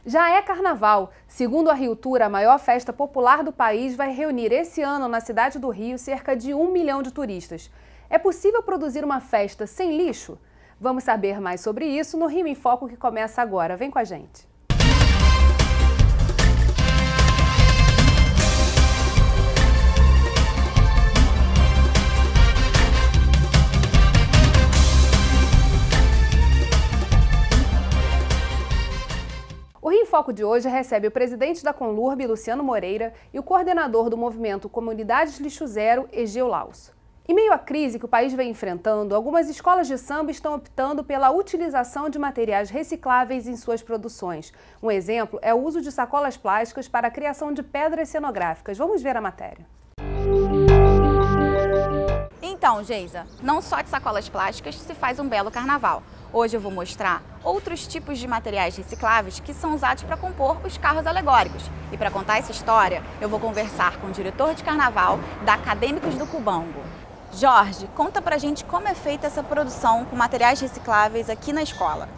Já é carnaval. Segundo a Rio Tour, a maior festa popular do país vai reunir esse ano na cidade do Rio cerca de 1 milhão de turistas. É possível produzir uma festa sem lixo? Vamos saber mais sobre isso no Rio em Foco, que começa agora. Vem com a gente. O Rio em Foco de hoje recebe o presidente da Conlurb, Luciano Moreira, e o coordenador do movimento Comunidades Lixo Zero, Egeu Lausso. Em meio à crise que o país vem enfrentando, algumas escolas de samba estão optando pela utilização de materiais recicláveis em suas produções. Um exemplo é o uso de sacolas plásticas para a criação de pedras cenográficas. Vamos ver a matéria. Então, Geisa, não só de sacolas plásticas se faz um belo carnaval. Hoje eu vou mostrar outros tipos de materiais recicláveis que são usados para compor os carros alegóricos. E para contar essa história, eu vou conversar com o diretor de carnaval da Acadêmicos do Cubango. Jorge, conta pra gente como é feita essa produção com materiais recicláveis aqui na escola.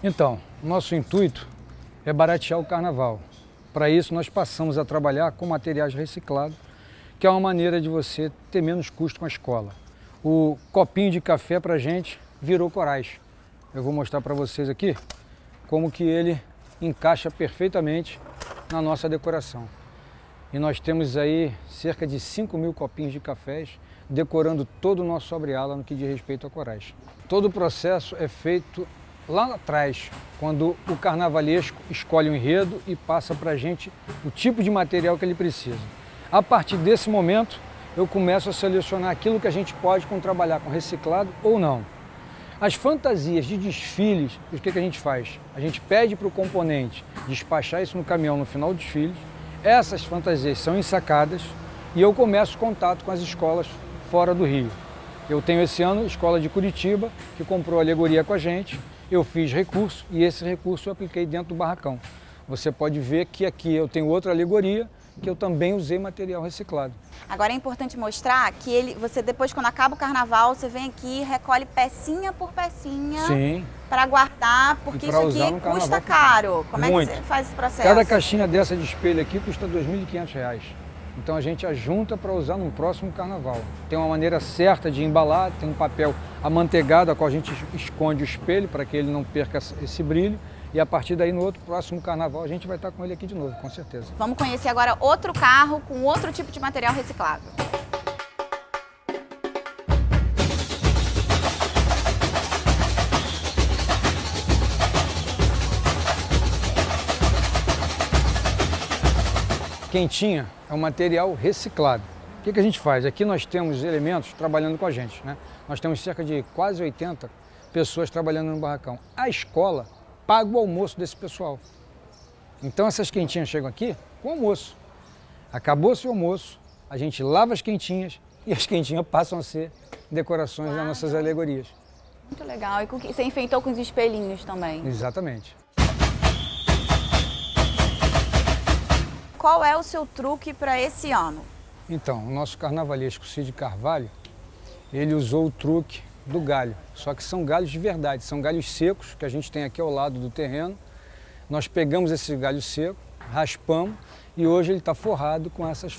Então, nosso intuito é baratear o carnaval. Para isso, nós passamos a trabalhar com materiais reciclados, que é uma maneira de você ter menos custo com a escola. O copinho de café para a gente virou corais. Eu vou mostrar para vocês aqui como que ele encaixa perfeitamente na nossa decoração. E nós temos aí cerca de 5.000 copinhos de cafés decorando todo o nosso sobre-ala no que diz respeito a corais. Todo o processo é feito lá atrás, quando o carnavalesco escolhe um enredo e passa para a gente o tipo de material que ele precisa. A partir desse momento, eu começo a selecionar aquilo que a gente pode trabalhar com reciclado ou não. As fantasias de desfiles, o que a gente faz? A gente pede para o componente despachar isso no caminhão no final dos desfiles. Essas fantasias são ensacadas e eu começo contato com as escolas fora do Rio. Eu tenho esse ano a escola de Curitiba, que comprou a alegoria com a gente. Eu fiz recurso e esse recurso eu apliquei dentro do barracão. Você pode ver que aqui eu tenho outra alegoria, que eu também usei material reciclado. Agora é importante mostrar que você depois, quando acaba o carnaval, você vem aqui e recolhe pecinha por pecinha para guardar, porque isso aqui custa caro. Como é que você faz esse processo? Cada caixinha dessa de espelho aqui custa R$ 2.500. Então a gente ajunta para usar no próximo carnaval. Tem uma maneira certa de embalar, tem um papel amanteigado a qual a gente esconde o espelho para que ele não perca esse brilho. E a partir daí, no outro próximo carnaval, a gente vai estar com ele aqui de novo, com certeza. Vamos conhecer agora outro carro com outro tipo de material reciclável. Quentinha é um material reciclado. O que a gente faz? Aqui nós temos elementos trabalhando com a gente, né? Nós temos cerca de quase 80 pessoas trabalhando no barracão. A escola paga o almoço desse pessoal. Então essas quentinhas chegam aqui com almoço. Acabou-se o almoço, a gente lava as quentinhas e as quentinhas passam a ser decorações das nossas alegorias. Muito legal. E você enfeitou com os espelhinhos também. Exatamente. Qual é o seu truque para esse ano? Então, o nosso carnavalesco Cid Carvalho, ele usou o truque do galho, só que são galhos de verdade, são galhos secos que a gente tem aqui ao lado do terreno. Nós pegamos esse galho seco, raspamos e hoje ele está forrado com essas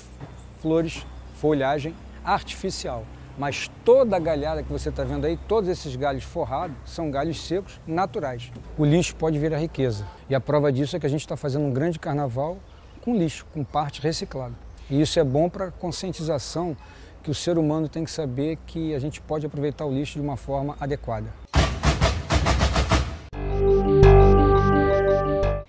flores, folhagem artificial. Mas toda a galhada que você está vendo aí, todos esses galhos forrados, são galhos secos naturais. O lixo pode vir a riqueza e a prova disso é que a gente está fazendo um grande carnaval com lixo, com parte reciclada. E isso é bom para a conscientização que o ser humano tem que saber que a gente pode aproveitar o lixo de uma forma adequada.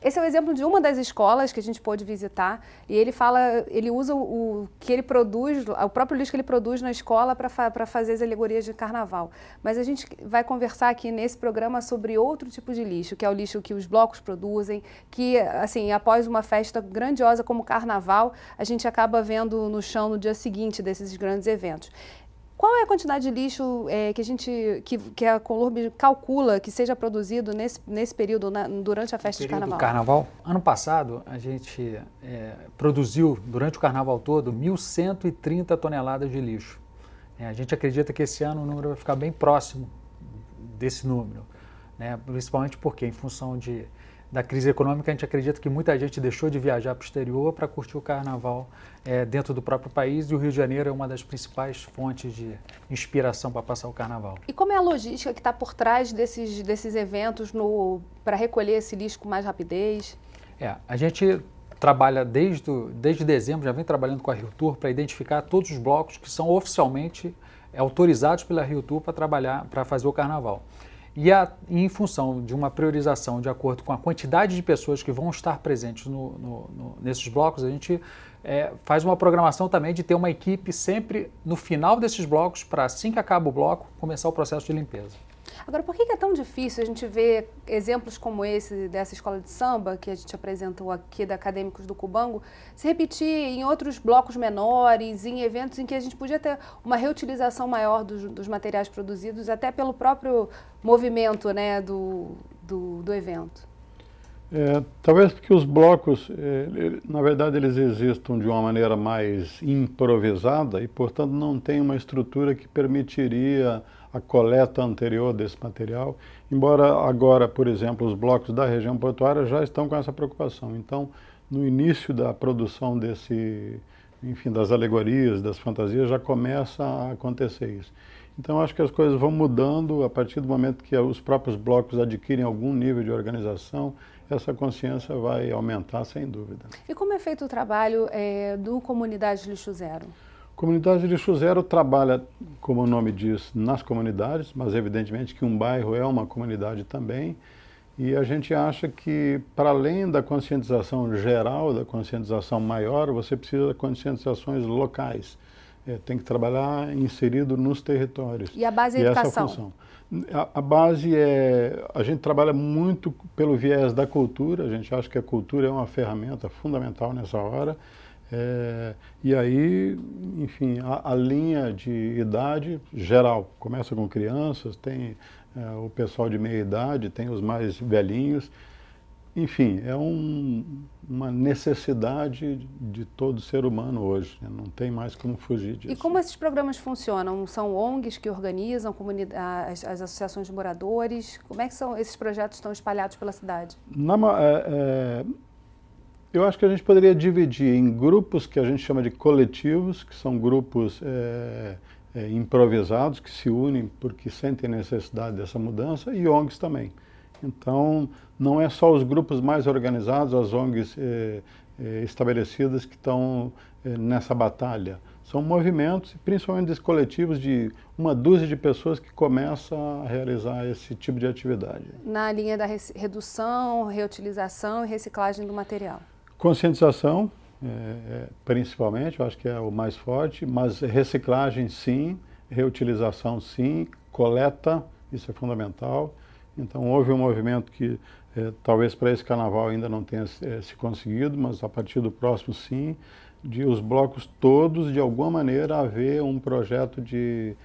Esse é o exemplo de uma das escolas que a gente pôde visitar e ele usa o que ele produz, o próprio lixo que ele produz na escola para fazer as alegorias de carnaval. Mas a gente vai conversar aqui nesse programa sobre outro tipo de lixo, que é o lixo que os blocos produzem, que assim, após uma festa grandiosa como o carnaval, a gente acaba vendo no chão no dia seguinte desses grandes eventos. Qual é a quantidade de lixo que a Conlurb calcula que seja produzido nesse período, durante a festa de carnaval? Carnaval? Ano passado, a gente produziu, durante o carnaval todo, 1.130 toneladas de lixo. A gente acredita que esse ano o número vai ficar bem próximo desse número, né? Principalmente porque, em função da crise econômica, a gente acredita que muita gente deixou de viajar para o exterior para curtir o carnaval dentro do próprio país, e o Rio de Janeiro é uma das principais fontes de inspiração para passar o carnaval. E como é a logística que está por trás desses eventos para recolher esse lixo com mais rapidez? A gente trabalha desde dezembro, já vem trabalhando com a Rio Tour para identificar todos os blocos que são oficialmente autorizados pela Rio Tour para trabalhar, para fazer o carnaval. E em função de uma priorização de acordo com a quantidade de pessoas que vão estar presentes nesses blocos, a gente faz uma programação também de ter uma equipe sempre no final desses blocos, para assim que acaba o bloco, começar o processo de limpeza. Agora, por que é tão difícil a gente ver exemplos como esse dessa escola de samba, que a gente apresentou aqui, da Acadêmicos do Cubango, se repetir em outros blocos menores, em eventos em que a gente podia ter uma reutilização maior dos materiais produzidos, até pelo próprio movimento, né, do evento? Talvez porque os blocos, na verdade, eles existam de uma maneira mais improvisada e, portanto, não tem uma estrutura que permitiria a coleta anterior desse material, embora agora, por exemplo, os blocos da região portuária já estão com essa preocupação. Então, no início da produção das alegorias, das fantasias, já começa a acontecer isso. Então, acho que as coisas vão mudando a partir do momento que os próprios blocos adquirem algum nível de organização, essa consciência vai aumentar, sem dúvida. E como é feito o trabalho do Comunidade Lixo Zero? Comunidade Lixo Zero trabalha, como o nome diz, nas comunidades, mas evidentemente que um bairro é uma comunidade também. E a gente acha que, para além da conscientização geral, da conscientização maior, você precisa de conscientizações locais. Tem que trabalhar inserido nos territórios. E a base é a educação? Essa é a função. A base a gente trabalha muito pelo viés da cultura, a gente acha que a cultura é uma ferramenta fundamental nessa hora. E aí, enfim, a linha de idade geral, começa com crianças, tem o pessoal de meia idade, tem os mais velhinhos. Enfim, é uma necessidade de todo ser humano hoje, né? Não tem mais como fugir disso. E como esses programas funcionam? São ONGs que organizam as associações de moradores? Como é que esses projetos estão espalhados pela cidade? Eu acho que a gente poderia dividir em grupos que a gente chama de coletivos, que são grupos improvisados, que se unem porque sentem necessidade dessa mudança, e ONGs também. Então, não é só os grupos mais organizados, as ONGs estabelecidas que estão nessa batalha. São movimentos, principalmente desses coletivos, de uma dúzia de pessoas que começam a realizar esse tipo de atividade. Na linha da redução, reutilização e reciclagem do material. Conscientização, principalmente, eu acho que é o mais forte, mas reciclagem sim, reutilização sim, coleta, isso é fundamental. Então houve um movimento que talvez para esse carnaval ainda não tenha se conseguido, mas a partir do próximo sim, de os blocos todos, de alguma maneira, haver um projeto de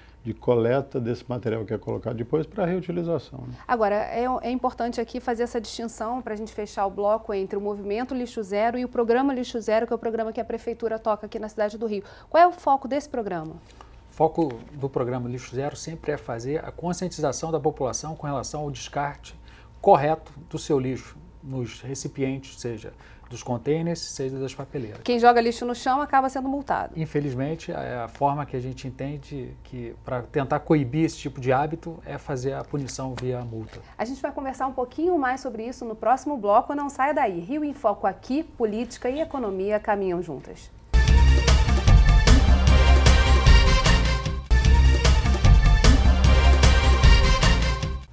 coleta desse material que é colocado depois para reutilização. Né? Agora, é importante aqui fazer essa distinção para a gente fechar o bloco entre o movimento Lixo Zero e o programa Lixo Zero, que é o programa que a Prefeitura toca aqui na cidade do Rio. Qual é o foco desse programa? O foco do programa Lixo Zero sempre é fazer a conscientização da população com relação ao descarte correto do seu lixo nos recipientes, seja dos containers, seja das papeleiras. Quem joga lixo no chão acaba sendo multado. Infelizmente, a forma que a gente entende que para tentar coibir esse tipo de hábito é fazer a punição via multa. A gente vai conversar um pouquinho mais sobre isso no próximo bloco, não saia daí. Rio em Foco aqui, política e economia caminham juntas.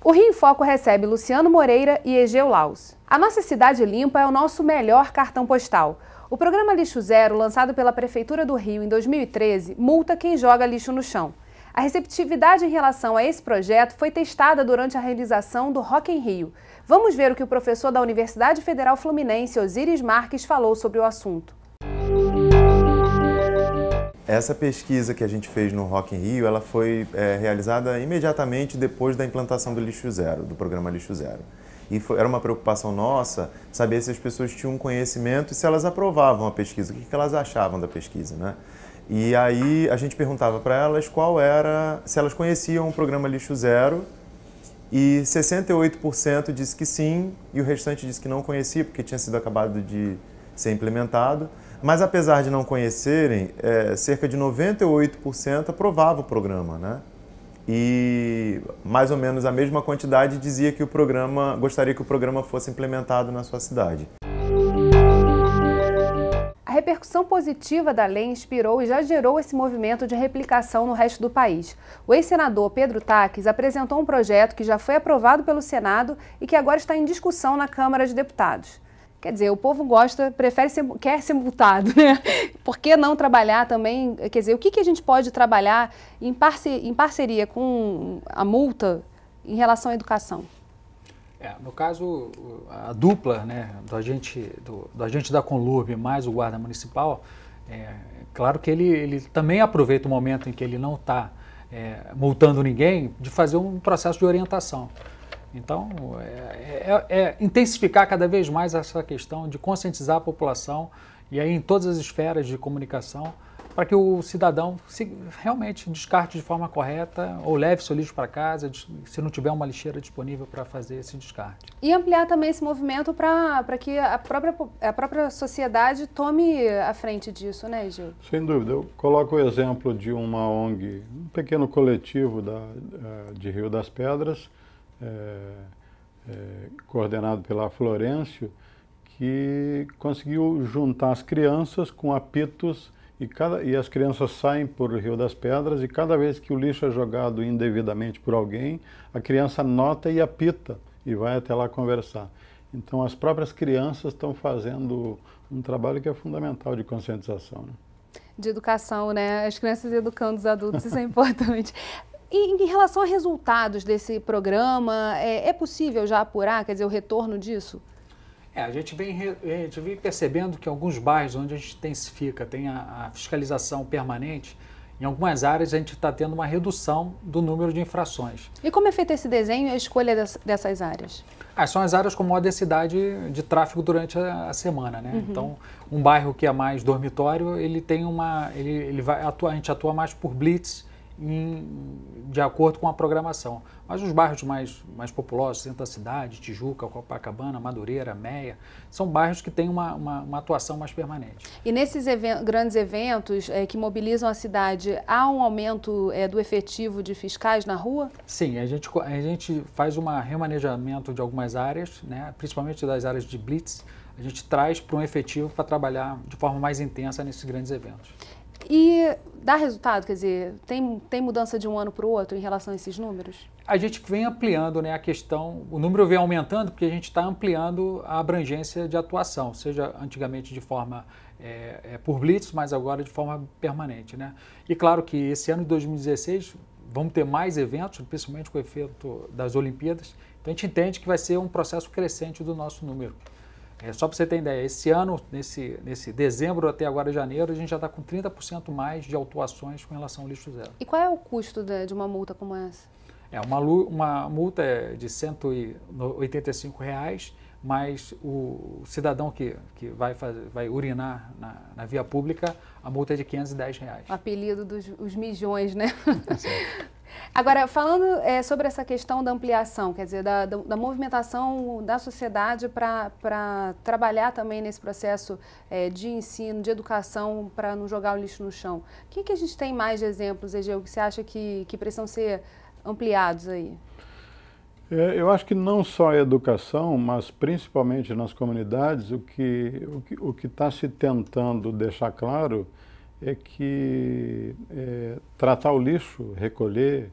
O Rio em Foco recebe Luciano Moreira e Egeu Laus. A nossa cidade limpa é o nosso melhor cartão postal. O programa Lixo Zero, lançado pela Prefeitura do Rio em 2013, multa quem joga lixo no chão. A receptividade em relação a esse projeto foi testada durante a realização do Rock in Rio. Vamos ver o que o professor da Universidade Federal Fluminense, Osiris Marques, falou sobre o assunto. Essa pesquisa que a gente fez no Rock in Rio, ela foi realizada imediatamente depois da implantação do Lixo Zero, do programa Lixo Zero. E era uma preocupação nossa saber se as pessoas tinham conhecimento e se elas aprovavam a pesquisa, o que elas achavam da pesquisa, né? E aí a gente perguntava para elas se elas conheciam o programa Lixo Zero E 68% disse que sim, e o restante disse que não conhecia, porque tinha sido acabado de ser implementado. Mas apesar de não conhecerem, cerca de 98% aprovava o programa, né? E mais ou menos a mesma quantidade dizia que gostaria que o programa fosse implementado na sua cidade. A repercussão positiva da lei inspirou e já gerou esse movimento de replicação no resto do país. O ex-senador Pedro Taques apresentou um projeto que já foi aprovado pelo Senado e que agora está em discussão na Câmara de Deputados. Quer dizer, o povo quer ser multado, né? Por que não trabalhar também? Quer dizer, o que a gente pode trabalhar em parceria com a multa em relação à educação? No caso, a dupla, né, do agente da Conlurb mais o guarda municipal, claro que ele também aproveita o momento em que ele não está multando ninguém de fazer um processo de orientação. Então, intensificar cada vez mais essa questão de conscientizar a população e aí em todas as esferas de comunicação para que o cidadão realmente descarte de forma correta ou leve seu lixo para casa, se não tiver uma lixeira disponível para fazer esse descarte. E ampliar também esse movimento para que a própria sociedade tome a frente disso, né, Gil? Sem dúvida. Eu coloco o exemplo de uma ONG, um pequeno coletivo de Rio das Pedras, coordenado pela Florêncio, que conseguiu juntar as crianças com apitos e as crianças saem por Rio das Pedras e cada vez que o lixo é jogado indevidamente por alguém, a criança nota e apita e vai até lá conversar. Então as próprias crianças estão fazendo um trabalho que é fundamental de conscientização, né? De educação, né? As crianças educando os adultos, isso é importante. E em relação a resultados desse programa, é possível já apurar, quer dizer, o retorno disso? A gente vem percebendo que alguns bairros onde a gente intensifica, tem a fiscalização permanente, em algumas áreas a gente está tendo uma redução do número de infrações. E como é feito esse desenho e a escolha dessas áreas? São as áreas com maior densidade de tráfego durante a semana, né? Uhum. Então, um bairro que é mais dormitório, ele tem a gente atua mais por blitz, de acordo com a programação. Mas os bairros mais populosos, centro da cidade, Tijuca, Copacabana, Madureira, Meia, são bairros que têm uma atuação mais permanente. E nesses grandes eventos que mobilizam a cidade, há um aumento do efetivo de fiscais na rua? Sim, a gente faz um remanejamento de algumas áreas, né, principalmente das áreas de blitz, a gente traz para um efetivo para trabalhar de forma mais intensa nesses grandes eventos. E dá resultado? Quer dizer, tem mudança de um ano para o outro em relação a esses números? A gente vem ampliando, né, a questão, o número vem aumentando porque a gente está ampliando a abrangência de atuação, seja antigamente de forma por blitz, mas agora de forma permanente, né? E claro que esse ano de 2016 vamos ter mais eventos, principalmente com o efeito das Olimpíadas, então a gente entende que vai ser um processo crescente do nosso número. Só para você ter ideia, esse ano, nesse dezembro até agora janeiro, a gente já está com 30% mais de autuações com relação ao lixo zero. E qual é o custo de uma multa como essa? Uma multa é de R$ 185, mas o cidadão que vai urinar na via pública, a multa é de R$ 510. O apelido dos mijões, né? Agora, falando sobre essa questão da ampliação, quer dizer, da movimentação da sociedade para trabalhar também nesse processo de ensino, de educação, para não jogar o lixo no chão. O que a gente tem mais de exemplos, Egeu, que você acha que precisam ser ampliados aí? Eu acho que não só a educação, mas principalmente nas comunidades, o que está se tentando deixar claro é que tratar o lixo, recolher,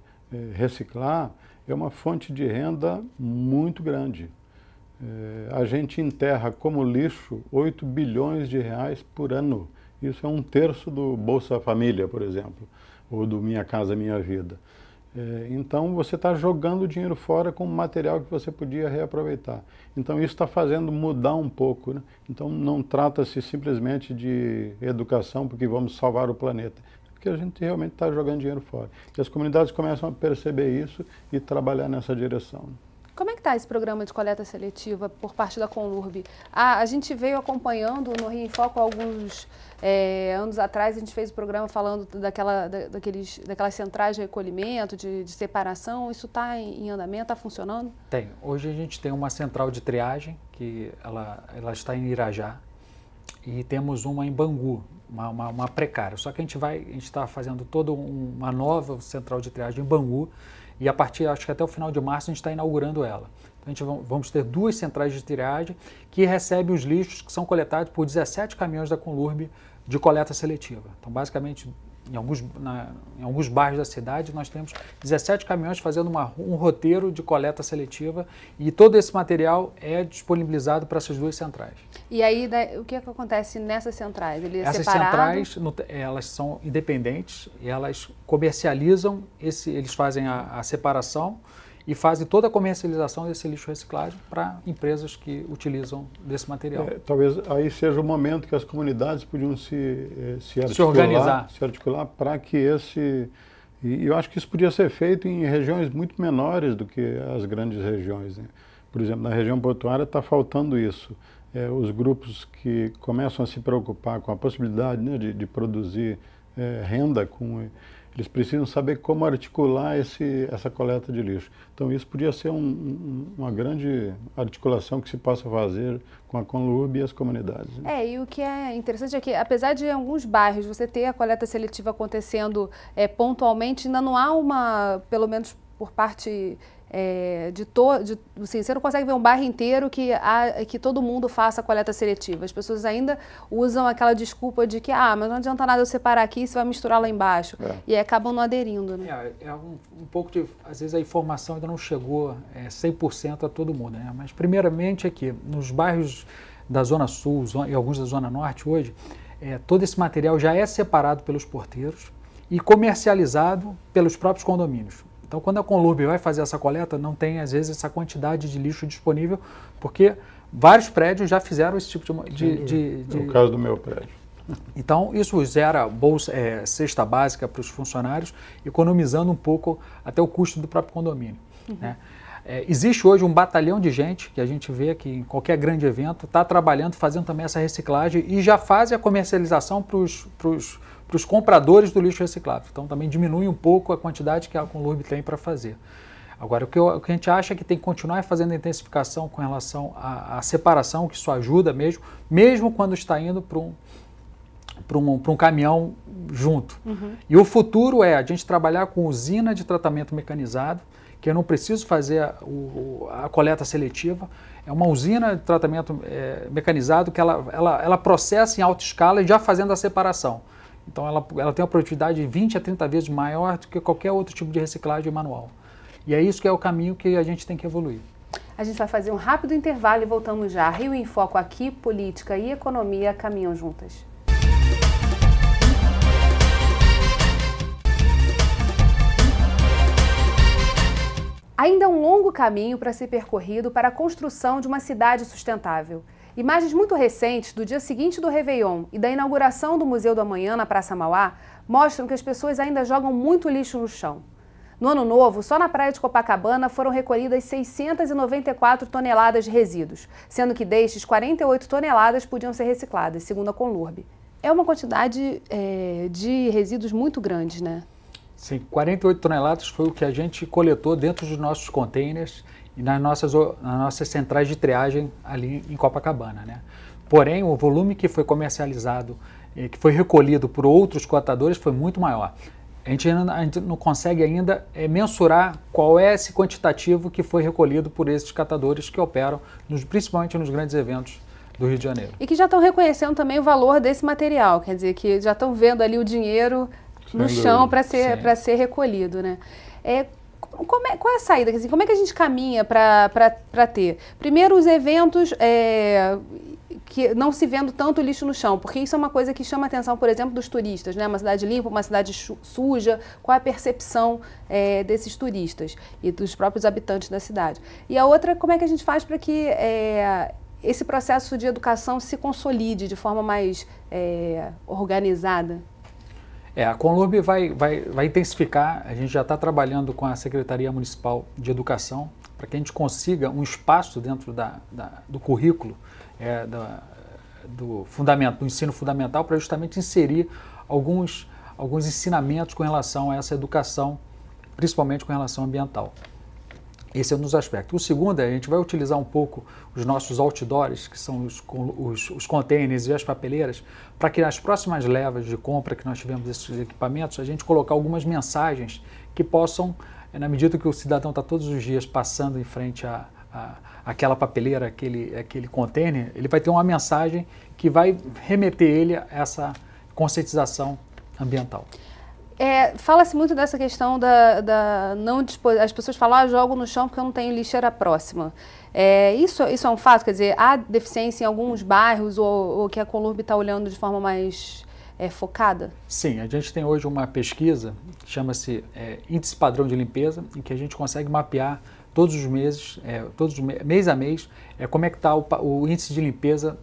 reciclar, é uma fonte de renda muito grande. A gente enterra como lixo 8 bilhões de reais por ano. Isso é 1/3 do Bolsa Família, por exemplo, ou do Minha Casa Minha Vida. Então você está jogando dinheiro fora com material que você podia reaproveitar. Então isso está fazendo mudar um pouco, né? Então não trata-se simplesmente de educação porque vamos salvar o planeta, porque a gente realmente está jogando dinheiro fora. E as comunidades começam a perceber isso e trabalhar nessa direção. Como é que está esse programa de coleta seletiva por parte da Conlurb? A gente veio acompanhando no Rio em Foco alguns anos atrás, a gente fez o programa falando daquelas centrais de recolhimento, de separação. Isso está em andamento, está funcionando? Tem. Hoje a gente tem uma central de triagem, que ela está em Irajá, e temos uma em Bangu, uma precária. Só que a gente está fazendo toda uma nova central de triagem em Bangu, e a partir, acho que até o final de março, a gente está inaugurando ela. Então, vamos ter 2 centrais de triagem que recebem os lixos que são coletados por 17 caminhões da Conlurb de coleta seletiva. Então, basicamente, em alguns bairros da cidade, nós temos 17 caminhões fazendo um roteiro de coleta seletiva, e todo esse material é disponibilizado para essas 2 centrais. E aí, o que acontece nessas centrais? Essas centrais, elas são independentes, e elas comercializam, eles fazem a separação e fazem toda a comercialização desse lixo reciclado para empresas que utilizam desse material. Talvez aí seja o momento que as comunidades podiam se articular para que E eu acho que isso podia ser feito em regiões muito menores do que as grandes regiões, né? Por exemplo, na região portuária está faltando isso. Os grupos que começam a se preocupar com a possibilidade, né, de produzir renda, eles precisam saber como articular essa coleta de lixo. Então isso podia ser uma grande articulação que se possa fazer com a Conlurb e as comunidades, né? E o que é interessante é que, apesar de em alguns bairros você ter a coleta seletiva acontecendo pontualmente, ainda não há pelo menos por parte assim, você não consegue ver um bairro inteiro que todo mundo faça a coleta seletiva. As pessoas ainda usam aquela desculpa de que, mas não adianta nada eu separar aqui, você vai misturar lá embaixo. E aí acabam não aderindo, né? Um pouco de, às vezes a informação ainda não chegou 100% a todo mundo, né? Mas primeiramente aqui, nos bairros da Zona Sul e alguns da Zona Norte hoje, todo esse material já é separado pelos porteiros e comercializado pelos próprios condomínios. Então, quando a Conlurb vai fazer essa coleta, não tem, às vezes, essa quantidade de lixo disponível, porque vários prédios já fizeram esse tipo de... É o caso do meu prédio. Então, isso gera cesta básica para os funcionários, economizando um pouco até o custo do próprio condomínio, né? Existe hoje um batalhão de gente, que a gente vê que em qualquer grande evento, está trabalhando, fazendo também essa reciclagem e já faz a comercialização para os compradores do lixo reciclável. Então também diminui um pouco a quantidade que a Conlurb tem para fazer. Agora, o que a gente acha é que tem que continuar fazendo a intensificação com relação à separação, que isso ajuda mesmo quando está indo para um caminhão junto. E o futuro é a gente trabalhar com usina de tratamento mecanizado, que eu não preciso fazer a coleta seletiva. É uma usina de tratamento mecanizado que ela processa em alta escala e já fazendo a separação. Então ela tem uma produtividade de 20 a 30 vezes maior do que qualquer outro tipo de reciclagem manual. E é isso que é o caminho que a gente tem que evoluir. A gente vai fazer um rápido intervalo e voltamos já. Rio em Foco aqui, política e economia caminham juntas. Ainda há um longo caminho para ser percorrido para a construção de uma cidade sustentável. Imagens muito recentes do dia seguinte do Réveillon e da inauguração do Museu do Amanhã na Praça Mauá mostram que as pessoas ainda jogam muito lixo no chão. No Ano Novo, só na praia de Copacabana foram recolhidas 694 toneladas de resíduos, sendo que destes, 48 toneladas podiam ser recicladas, segundo a Conlurb. É uma quantidade de resíduos muito grande, né? Sim, 48 toneladas foi o que a gente coletou dentro dos nossos containers e nas nossas centrais de triagem ali em Copacabana, né? Porém, o volume que foi comercializado, que foi recolhido por outros coletadores foi muito maior. A gente não consegue ainda mensurar qual é esse quantitativo que foi recolhido por esses catadores que operam, principalmente nos grandes eventos do Rio de Janeiro. E que já estão reconhecendo também o valor desse material, quer dizer, que já estão vendo ali o dinheiro no chão para ser recolhido, né? Qual é a saída? Quer dizer, como é que a gente caminha para ter? Primeiro, os eventos que não se vendo tanto lixo no chão, porque isso é uma coisa que chama a atenção, por exemplo, dos turistas, né? Uma cidade limpa, uma cidade suja, qual é a percepção desses turistas e dos próprios habitantes da cidade? E a outra, como é que a gente faz para que esse processo de educação se consolide de forma mais organizada? A Conlurb vai intensificar, a gente já está trabalhando com a Secretaria Municipal de Educação, para que a gente consiga um espaço dentro do currículo do ensino fundamental para justamente inserir alguns ensinamentos com relação a essa educação, principalmente com relação ambiental. Esse é um dos aspectos. O segundo é a gente vai utilizar um pouco os nossos outdoors, que são os containers e as papeleiras, para que nas próximas levas de compra que nós tivemos desses equipamentos, a gente colocar algumas mensagens que possam, na medida que o cidadão está todos os dias passando em frente àquela papeleira, aquele container, ele vai ter uma mensagem que vai remeter ele a essa conscientização ambiental. Fala-se muito dessa questão da não disposição. As pessoas falam, jogo no chão porque eu não tenho lixeira próxima. Isso é um fato? Quer dizer, há deficiência em alguns bairros ou que a Conlurb está olhando de forma mais focada? Sim, a gente tem hoje uma pesquisa que chama-se Índice Padrão de Limpeza, em que a gente consegue mapear todos os meses, mês a mês, como é que está o índice de limpeza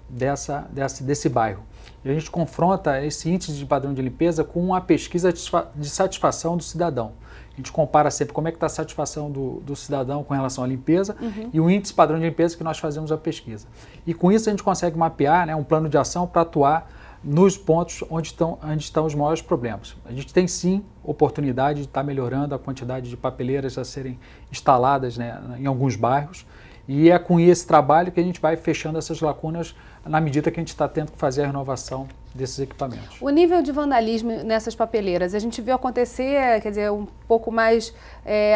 desse bairro. E a gente confronta esse índice de padrão de limpeza com uma pesquisa de satisfação do cidadão. A gente compara sempre como é que está a satisfação do cidadão com relação à limpeza e o índice padrão de limpeza que nós fazemos a pesquisa. E com isso a gente consegue mapear, um plano de ação para atuar nos pontos onde estão os maiores problemas. A gente tem sim oportunidade de estar melhorando a quantidade de papeleiras a serem instaladas em alguns bairros, e é com esse trabalho que a gente vai fechando essas lacunas na medida que a gente está tendo que fazer a renovação desses equipamentos. O nível de vandalismo nessas papeleiras, a gente viu acontecer, quer dizer, um pouco mais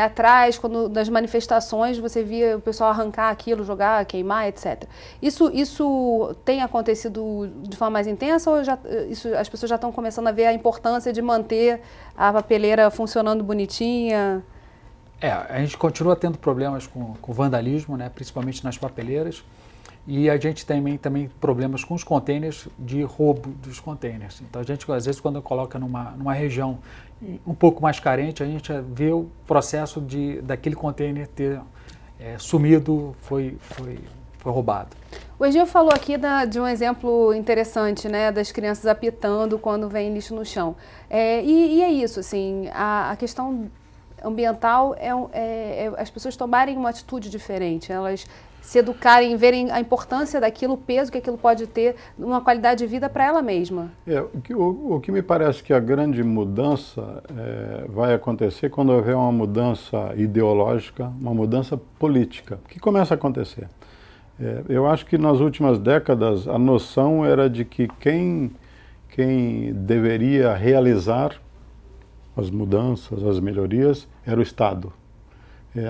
atrás, quando nas manifestações você via o pessoal arrancar aquilo, jogar, queimar, etc. Isso tem acontecido de forma mais intensa ou as pessoas já estão começando a ver a importância de manter a papeleira funcionando bonitinha? A gente continua tendo problemas com vandalismo, principalmente nas papeleiras, e a gente tem também problemas com os containers, de roubo dos containers. Então a gente, às vezes, quando coloca numa região um pouco mais carente, a gente vê o processo daquele container ter sumido, foi roubado. O Egil falou aqui de um exemplo interessante, das crianças apitando quando vem lixo no chão. E é isso, assim, a questão ambiental as pessoas tomarem uma atitude diferente, elas se educarem, verem a importância daquilo, o peso que aquilo pode ter numa qualidade de vida para ela mesma. O que me parece que a grande mudança vai acontecer quando houver uma mudança ideológica, uma mudança política, que começa a acontecer. Eu acho que nas últimas décadas a noção era de que quem deveria realizar as mudanças, as melhorias, era o Estado.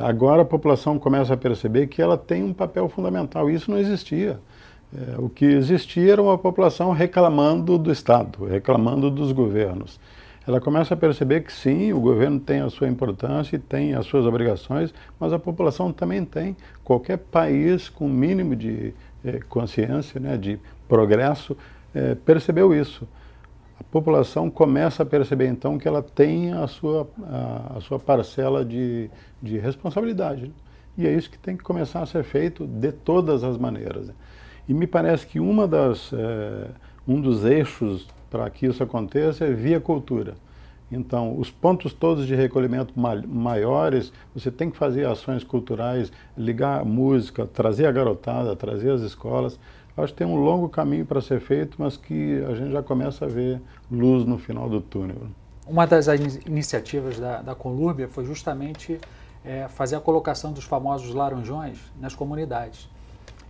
Agora a população começa a perceber que ela tem um papel fundamental. Isso não existia. O que existia era uma população reclamando do Estado, reclamando dos governos. Ela começa a perceber que sim, o governo tem a sua importância e tem as suas obrigações, mas a população também tem. Qualquer país com mínimo de consciência, de progresso, percebeu isso. A população começa a perceber, então, que ela tem a sua parcela de responsabilidade. E é isso que tem que começar a ser feito de todas as maneiras. E me parece que um dos eixos para que isso aconteça é via cultura. Então, os pontos todos de recolhimento maiores, você tem que fazer ações culturais, ligar a música, trazer a garotada, trazer as escolas. Acho que tem um longo caminho para ser feito, mas que a gente já começa a ver luz no final do túnel. Uma das iniciativas da Conlurb foi justamente fazer a colocação dos famosos laranjões nas comunidades.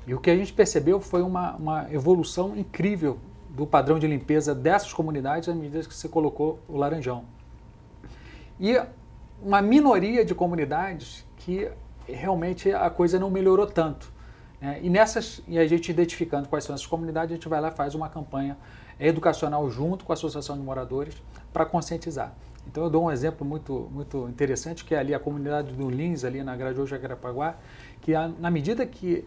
E o que a gente percebeu foi uma evolução incrível do padrão de limpeza dessas comunidades à medida que você colocou o laranjão. E uma minoria de comunidades que realmente a coisa não melhorou tanto. E a gente identificando quais são essas comunidades, a gente vai lá e faz uma campanha educacional junto com a Associação de Moradores para conscientizar. Então eu dou um exemplo muito interessante, que é ali a comunidade do Lins, ali na Grajaú Jacarepaguá, que na medida que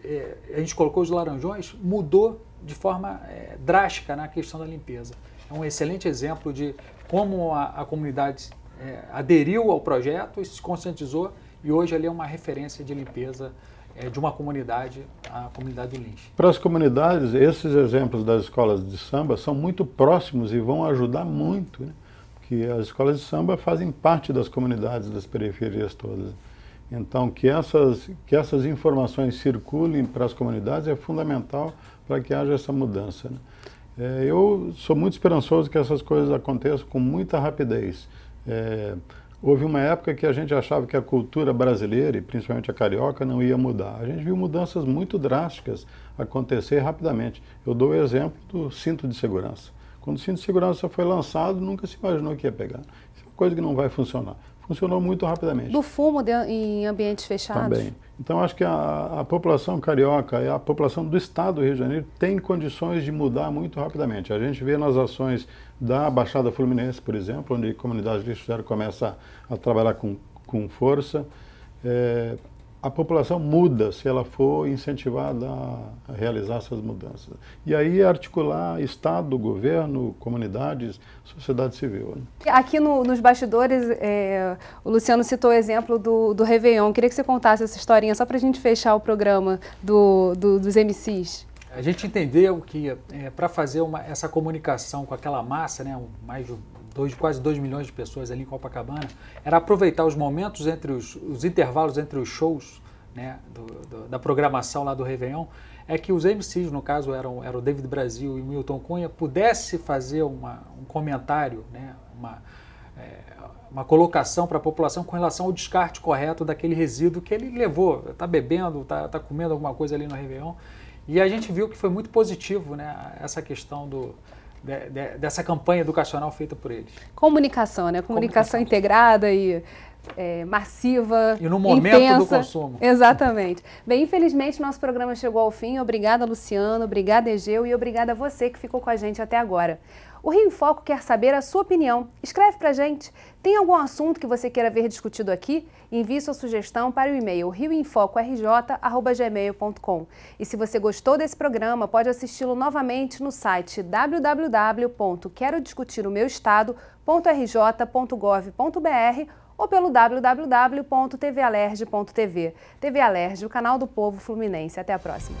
a gente colocou os laranjões, mudou de forma drástica na questão da limpeza. É um excelente exemplo de como a comunidade aderiu ao projeto e se conscientizou, e hoje ali é uma referência de limpeza de uma comunidade, a comunidade do Lins. Para as comunidades, esses exemplos das escolas de samba são muito próximos e vão ajudar muito, porque as escolas de samba fazem parte das comunidades das periferias todas. Então, que essas informações circulem para as comunidades é fundamental para que haja essa mudança, né? Eu sou muito esperançoso que essas coisas aconteçam com muita rapidez. Houve uma época que a gente achava que a cultura brasileira, e principalmente a carioca, não ia mudar. A gente viu mudanças muito drásticas acontecer rapidamente. Eu dou o exemplo do cinto de segurança. Quando o cinto de segurança foi lançado, nunca se imaginou que ia pegar. Isso é uma coisa que não vai funcionar. Funcionou muito rapidamente. Do fumo em ambientes fechados? Também. Então, acho que a população carioca e a população do estado do Rio de Janeiro tem condições de mudar muito rapidamente. A gente vê nas ações da Baixada Fluminense, por exemplo, onde a comunidade de lixo zero começa a trabalhar com força. A população muda se ela for incentivada a realizar essas mudanças. E aí articular Estado, governo, comunidades, sociedade civil, né? Aqui nos bastidores, o Luciano citou o exemplo do Réveillon. Queria que você contasse essa historinha só para a gente fechar o programa dos MCs. A gente entendeu que para fazer essa comunicação com aquela massa, né, quase 2 milhões de pessoas ali em Copacabana, era aproveitar os momentos entre os intervalos entre os shows, né, da programação lá do Réveillon, é que os MCs, no caso eram o David Brasil e o Milton Cunha, pudesse fazer um comentário, né, uma colocação para a população com relação ao descarte correto daquele resíduo que ele levou, está bebendo, está comendo alguma coisa ali no Réveillon. E a gente viu que foi muito positivo, né, essa questão dessa campanha educacional feita por eles. Comunicação, né? Comunicação integrada e massiva, e no momento intensa. Do consumo. Exatamente. Bem, infelizmente nosso programa chegou ao fim. Obrigada, Luciano, obrigada, Egeu, e obrigada a você que ficou com a gente até agora. O Rio em Foco quer saber a sua opinião. Escreve pra gente. Tem algum assunto que você queira ver discutido aqui? Envie sua sugestão para o e-mail rioemfocorj@gmail.com. E se você gostou desse programa, pode assisti-lo novamente no site www.querodiscutiromeuestado.rj.gov.br ou pelo www.tvalerj.tv. TV Alerj, o canal do povo fluminense. Até a próxima.